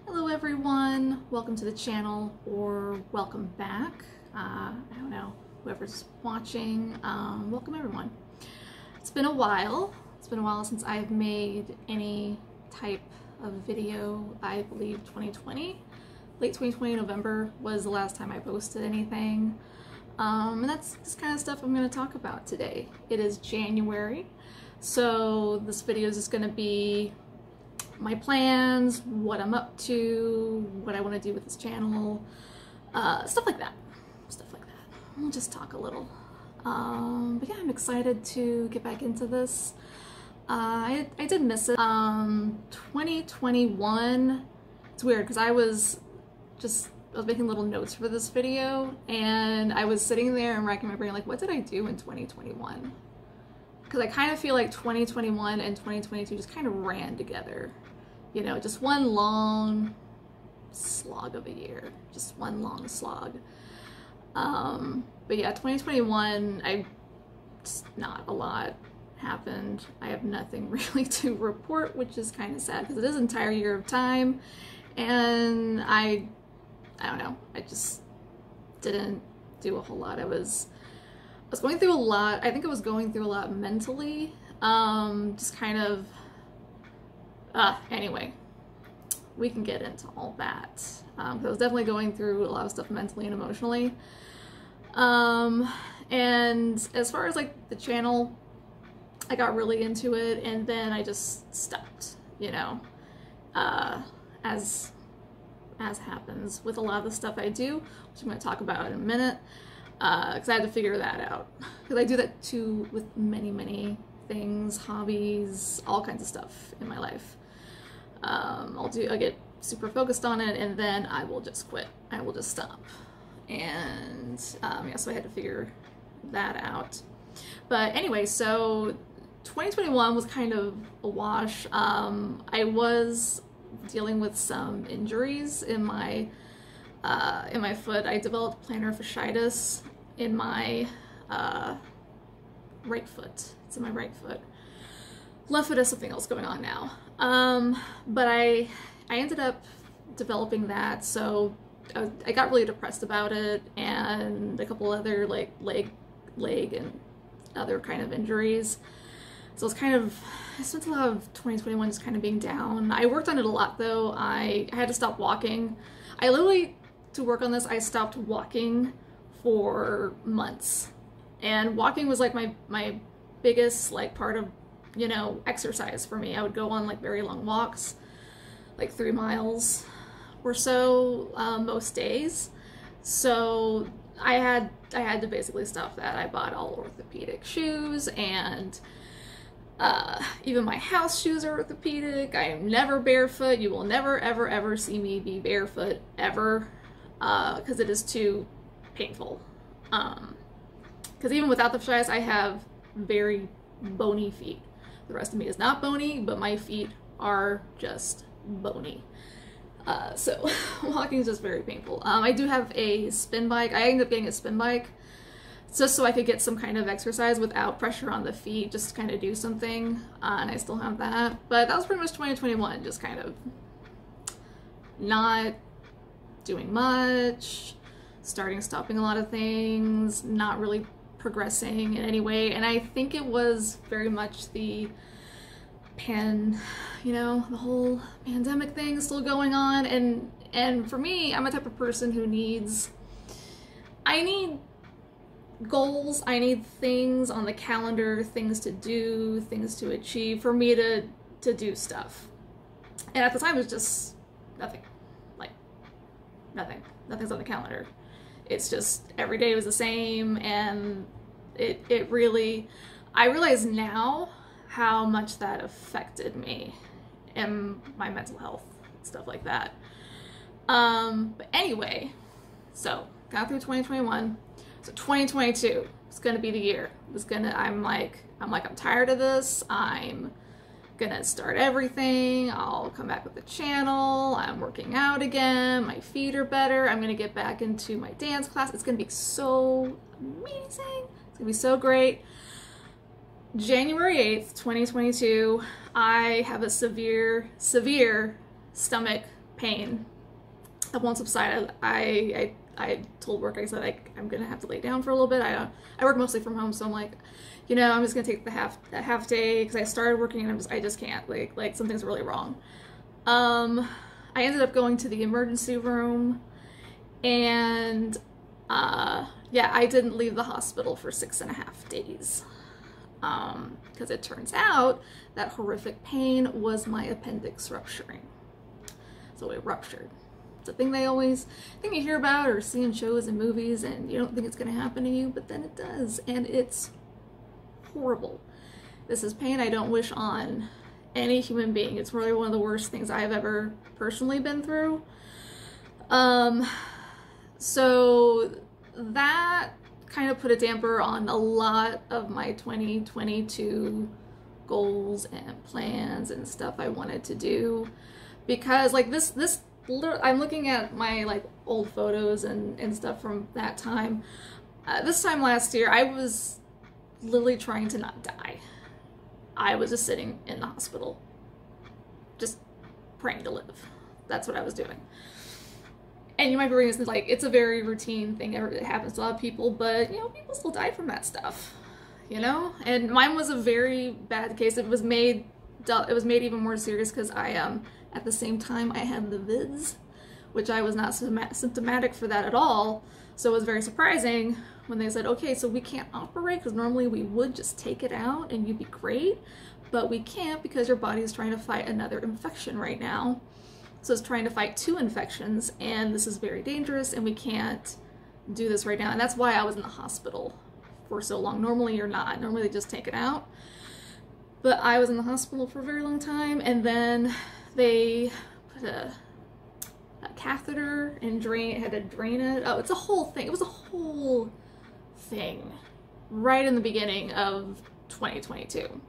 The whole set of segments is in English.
Hello everyone, welcome to the channel or welcome back. I don't know, whoever's watching, welcome everyone. It's been a while since I've made any type of video. I believe 2020, late 2020 November was the last time I posted anything. And that's this kind of stuff I'm going to talk about today. It is January, so this video is just going to be my plans, what I'm up to, what I want to do with this channel, stuff like that. We'll just talk a little. But yeah, I'm excited to get back into this. I did miss it. 2021, it's weird because I was making little notes for this video and I was sitting there and racking my brain like, what did I do in 2021? Because I kind of feel like 2021 and 2022 just kind of ran together. You know, just one long slog of a year. Just one long slog. But yeah, 2021, not a lot happened. I have nothing really to report, which is kind of sad because it is an entire year of time. And I don't know, I just didn't do a whole lot. I was going through a lot. I think I was going through a lot mentally. Just kind of, anyway, we can get into all that. I was definitely going through a lot of stuff mentally and emotionally. And as far as like the channel, I got really into it and then I just stopped, you know, as happens with a lot of the stuff I do, which I'm going to talk about in a minute. Because I had to figure that out. Because I do that too with many things, hobbies, all kinds of stuff in my life. I'll get super focused on it and then I will just quit. I will just stop. And yeah, so I had to figure that out. But anyway, so 2021 was kind of a wash. I was dealing with some injuries in my foot. I developed plantar fasciitis in my right foot. It's in my right foot. Left foot has something else going on now. But I ended up developing that, so I got really depressed about it, and a couple other like leg and other kind of injuries. So I spent a lot of 2021 just kind of being down. I worked on it a lot though. I had to stop walking. I literally, to work on this, I stopped walking for months. And walking was like my biggest like part of, you know, exercise for me. I would go on like very long walks, like 3 miles or so most days. So I had to basically stop that. I bought all orthopedic shoes and even my house shoes are orthopedic. I am never barefoot. You will never ever see me be barefoot ever, because it is too painful. Because even without the fasciitis, I have very bony feet. The rest of me is not bony, but my feet are just bony. So walking is just very painful. I do have a spin bike. I ended up getting a spin bike just so I could get some kind of exercise without pressure on the feet, just to kind of do something, and I still have that. But that was pretty much 2021, just kind of not doing much, stopping a lot of things, not really progressing in any way. And I think it was very much the the whole pandemic thing still going on, and for me, I'm a type of person who I need goals, I need things on the calendar, things to do, things to achieve for me to do stuff. And at the time it was just nothing. Like nothing's on the calendar. It's just every day was the same, and it really, I realize now how much that affected me and my mental health and stuff like that. But anyway, so got through 2021. So 2022 is gonna be the year. I'm tired of this. I'm gonna start everything. I'll come back with the channel. I'm working out again. My feet are better. I'm gonna get back into my dance class. It's gonna be so amazing. It's gonna be so great. January 8th, 2022, I have a severe stomach pain that won't subside. I told work, I said I'm gonna have to lay down for a little bit. I work mostly from home, so I'm like, you know, I'm just gonna take the half day because I started working and I just can't, like something's really wrong. I ended up going to the emergency room, and yeah, I didn't leave the hospital for 6.5 days. Because it turns out that horrific pain was my appendix rupturing. So it ruptured. It's a thing you hear about or see in shows and movies, and you don't think it's going to happen to you, but then it does, and it's horrible. This is pain I don't wish on any human being. It's really one of the worst things I've ever personally been through. So that kind of put a damper on a lot of my 2022 goals and plans and stuff I wanted to do, because like this I'm looking at my like old photos and stuff from that time. This time last year, I was literally trying to not die. I was just sitting in the hospital, just praying to live. That's what I was doing. And you might be reading this like, it's a very routine thing that happens to a lot of people, but, you know, people still die from that stuff, you know? And mine was a very bad case. It was made even more serious because at the same time, I had the vids, which I was not symptomatic for that at all. So it was very surprising when they said, okay, so we can't operate, because normally we would just take it out and you'd be great, but we can't because your body is trying to fight another infection right now. So it's trying to fight 2 infections, and this is very dangerous, and we can't do this right now. And that's why I was in the hospital for so long. Normally you're not. Normally they just take it out. But I was in the hospital for a very long time, and then they put a catheter and had to drain it. Oh, it's a whole thing. It was a whole thing right in the beginning of 2022.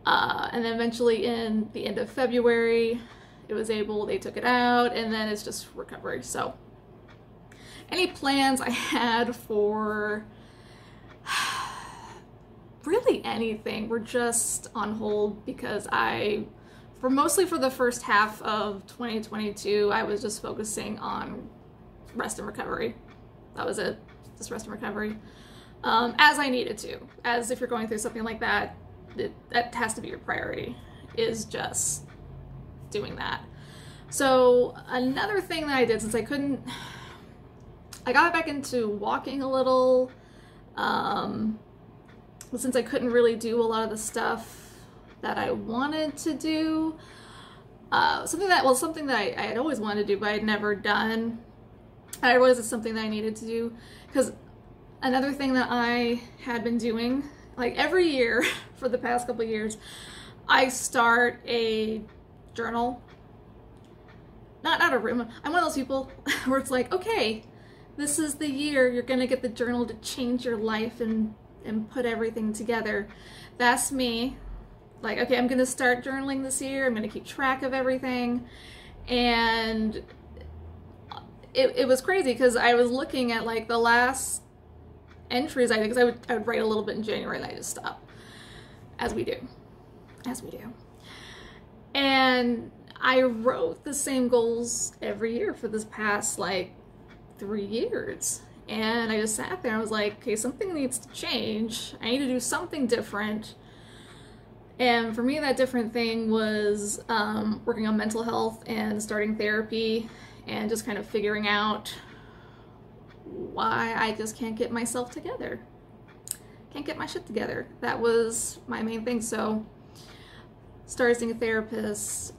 And then eventually in the end of February, they took it out, and then it's just recovery. So any plans I had for really anything were just on hold, because mostly for the first half of 2022, I was just focusing on rest and recovery. That was it, just rest and recovery. As I needed to, as if you're going through something like that, that has to be your priority, is just doing that. So another thing that I did, since I got back into walking a little, since I couldn't really do a lot of the stuff that I wanted to do, something that I had always wanted to do but I had never done. I realized it's something that I needed to do, because another thing that I had been doing, like every year for the past couple of years, I start a journal. Not a room. I'm one of those people where it's like, okay, this is the year you're gonna get the journal to change your life and put everything together. That's me. Like, okay, I'm gonna start journaling this year. I'm gonna keep track of everything. And it was crazy, because I was looking at like the last entries I did, because I would write a little bit in January and I just stop, as we do. And I wrote the same goals every year for this past like 3 years, and I just sat there and I was like, okay, something needs to change. I need to do something different. And for me, that different thing was working on mental health and starting therapy, and just kind of figuring out why I just can't get myself together. Can't get my shit together. That was my main thing. So started seeing a therapist.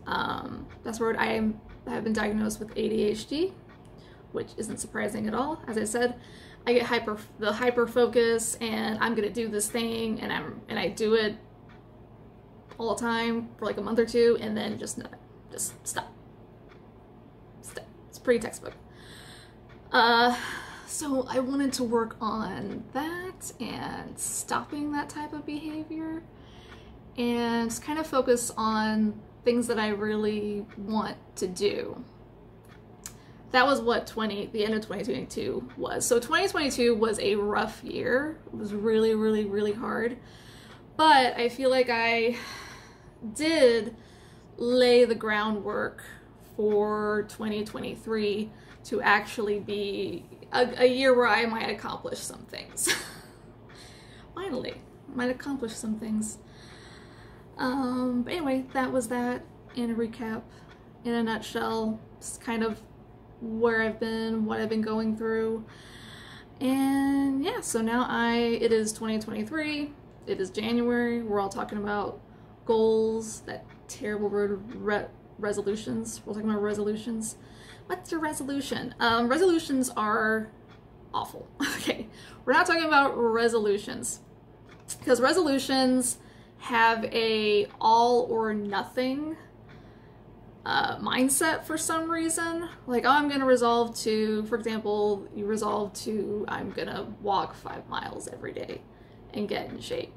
That's where I have been diagnosed with ADHD, which isn't surprising at all. As I said, I get hyper focus, and I'm gonna do this thing, and I do it all the time for like a month or two, and then just nothing. Just stop. It's pretty textbook. So I wanted to work on that and stopping that type of behavior, and just kind of focus on things that I really want to do. That was what the end of 2022 was. So 2022 was a rough year. It was really, really, really hard. But I feel like I did lay the groundwork for 2023 to actually be a year where I might accomplish some things. Finally, might accomplish some things. But anyway, that was that in a recap, in a nutshell. It's kind of where I've been, what I've been going through. And yeah, so now it is 2023, it is January, we're all talking about goals, that terrible word, resolutions. We're talking about resolutions. What's your resolution? Resolutions are awful. Okay, we're not talking about resolutions, because resolutions have a all or nothing mindset for some reason. Like, oh, I'm gonna resolve to, for example, you resolve to, I'm gonna walk 5 miles every day and get in shape,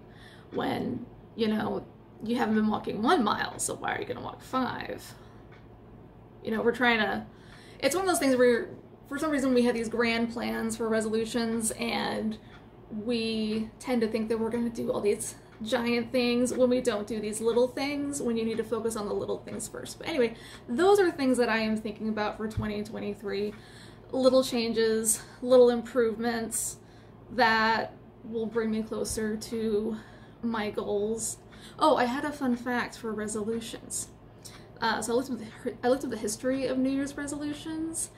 when, you know, you haven't been walking 1 mile, so why are you gonna walk 5? You know, we're trying to, it's one of those things where for some reason we have these grand plans for resolutions, and we tend to think that we're gonna do all these giant things when we don't do these little things, when you need to focus on the little things first. But anyway, those are things that I am thinking about for 2023. Little changes, little improvements that will bring me closer to my goals. Oh, I had a fun fact for resolutions. So I looked at the history of New Year's resolutions,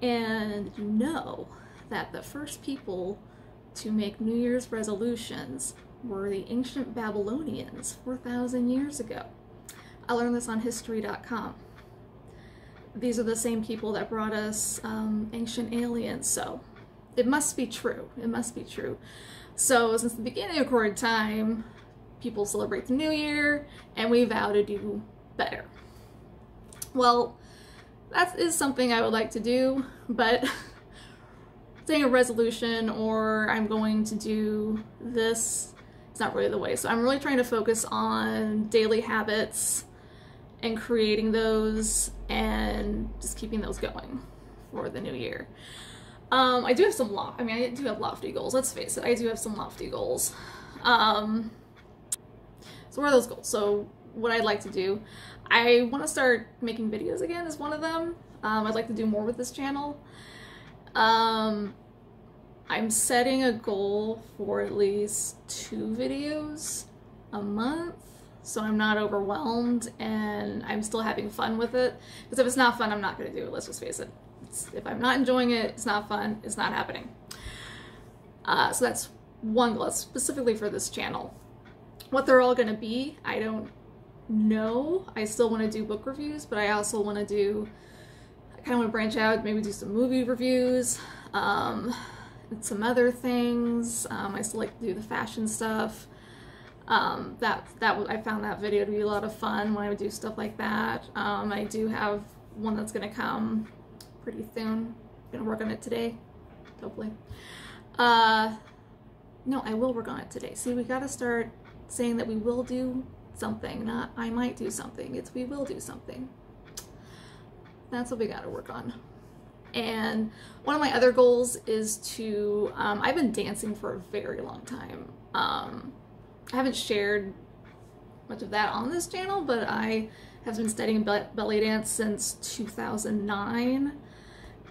and you know that the first people to make New Year's resolutions were the ancient Babylonians 4,000 years ago. I learned this on history.com. These are the same people that brought us ancient aliens, so it must be true. It must be true. So since the beginning of recorded time, people celebrate the new year, and we vow to do better. Well, that is something I would like to do, but saying a resolution or I'm going to do this, it's not really the way. So I'm really trying to focus on daily habits and creating those and just keeping those going for the new year. I do have some I do have lofty goals, let's face it, I do have some lofty goals. So what are those goals? So what I'd like to do, I want to start making videos again is one of them. I'd like to do more with this channel. I'm setting a goal for at least 2 videos a month, so I'm not overwhelmed and I'm still having fun with it. Because if it's not fun, I'm not going to do it, let's just face it. If I'm not enjoying it, it's not fun, it's not happening. So that's one goal, specifically for this channel. What they're all going to be, I don't know. I still want to do book reviews, but I also want to do, I kind of want to branch out, maybe do some movie reviews, and some other things. I still like to do the fashion stuff. I found that video to be a lot of fun when I would do stuff like that. I do have one that's going to come pretty soon. I'm going to work on it today, hopefully. No, I will work on it today. See, we got to start saying that we will do something, not I might do something. It's we will do something. That's what we got to work on. And one of my other goals is to, I've been dancing for a very long time. I haven't shared much of that on this channel, but I have been studying belly dance since 2009.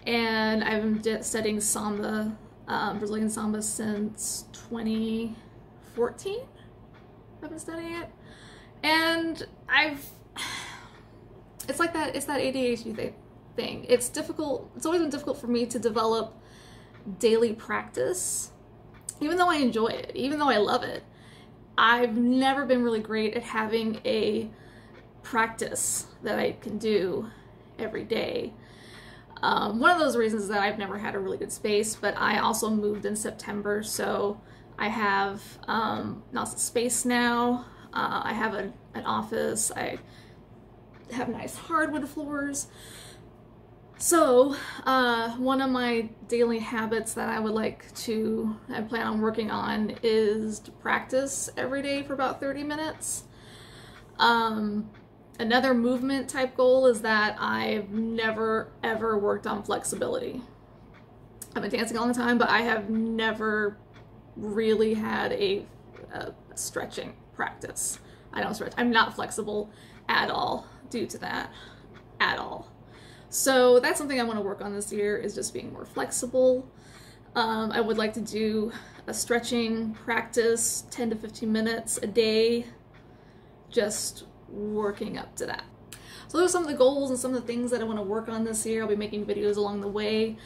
And I've been studying samba, Brazilian samba, since 2014. I've been studying it. And it's like that, it's that ADHD thing. It's difficult, it's always been difficult for me to develop daily practice, even though I enjoy it, even though I love it. I've never been really great at having a practice that I can do every day. One of those reasons is that I've never had a really good space, but I also moved in September, so I have lots of space now. I have an office, I have nice hardwood floors. So, one of my daily habits that I plan on working on is to practice every day for about 30 minutes. Another movement type goal is that I've never ever worked on flexibility. I've been dancing a long time, but I have never really had a stretching practice. I don't stretch. I'm not flexible at all due to that, at all. So that's something I want to work on this year, is just being more flexible. I would like to do a stretching practice, 10 to 15 minutes a day, just working up to that. So those are some of the goals and some of the things that I want to work on this year. I'll be making videos along the way.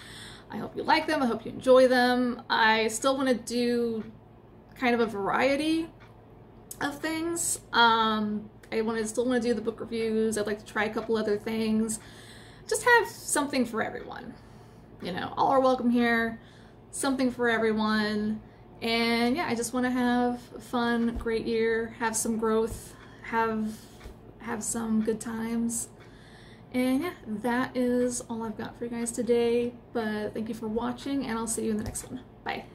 I hope you like them. I hope you enjoy them. I still want to do kind of a variety of things. Still want to do the book reviews. I'd like to try a couple other things. Just have something for everyone. You know, all are welcome here. Something for everyone. And yeah, I just want to have a fun, great year, have some growth, have some good times. And yeah, that is all I've got for you guys today. But thank you for watching, and I'll see you in the next one. Bye.